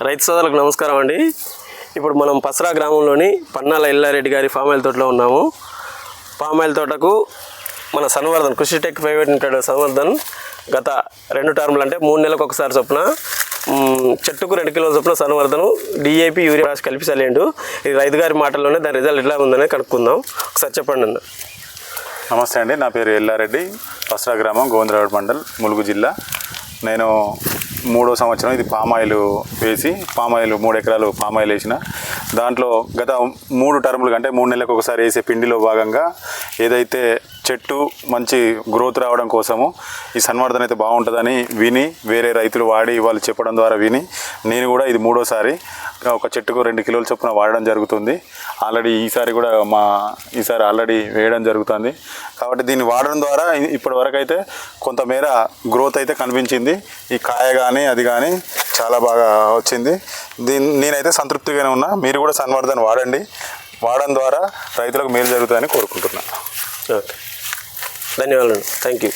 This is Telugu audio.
రైతు సోదరులకు నమస్కారం అండి. ఇప్పుడు మనం పసరా గ్రామంలోని పన్నాల ఎల్లారెడ్డి గారి ఫామ్ ఆయిల్ తోటలో ఉన్నాము. ఫామ్ ఆయిల్ తోటకు మన సన్వర్ధన్ కృషిటెక్ ప్రైవేట్ లిమిటెడ్ సన్వర్ధన్ గత 2 టర్ములు అంటే 3 నెలలకు ఒకసారి చొప్పున చెట్టుకు 2 కిలోల చొప్పున సన్వర్ధను DAP యూరియా రాసి కలిపి చల్లిండు. ఇది రైతు గారి మాటల్లోనే దాని రిజల్ట్ ఎట్లా ఉందని కనుక్కుందాం. ఒకసారి చెప్పండి అన్న. నమస్తే అండి, నా పేరు ఎల్లారెడ్డి, పసరా గ్రామం, గోవిందరావుపేట మండల్, ములుగు జిల్లా. నేను 3వ సంవత్సరం ఇది పామాయిల్ వేసి 3 ఎకరాలు పామాయిల్ వేసిన. దాంట్లో గత 3 టర్ములు అంటే 3 నెలలకు ఒకసారి వేసే పిండిలో భాగంగా ఏదైతే చెట్టు మంచి గ్రోత్ రావడం కోసము ఈ సన్వర్ధన్ అయితే బాగుంటుందని విని వేరే రైతులు వాడి వాళ్ళు చెప్పడం ద్వారా విని నేను కూడా ఇది 3వసారి ఒక చెట్టుకు 2 కిలోల చొప్పున వాడడం జరుగుతుంది. ఆల్రెడీ ఈసారి ఆల్రెడీ వేయడం జరుగుతుంది. కాబట్టి దీన్ని వాడడం ద్వారా ఇప్పటి వరకు అయితే కొంతమేర గ్రోత్ అయితే కనిపించింది. ఈ కాయ కానీ అది కానీ చాలా బాగా వచ్చింది. నేనైతే సంతృప్తిగానే ఉన్నా. మీరు కూడా సన్వర్ధన్ వాడండి. వాడడం ద్వారా రైతులకు మేలు జరుగుతుందని కోరుకుంటున్నాను. ఓకే, ధన్యవాదాలు. Thank you.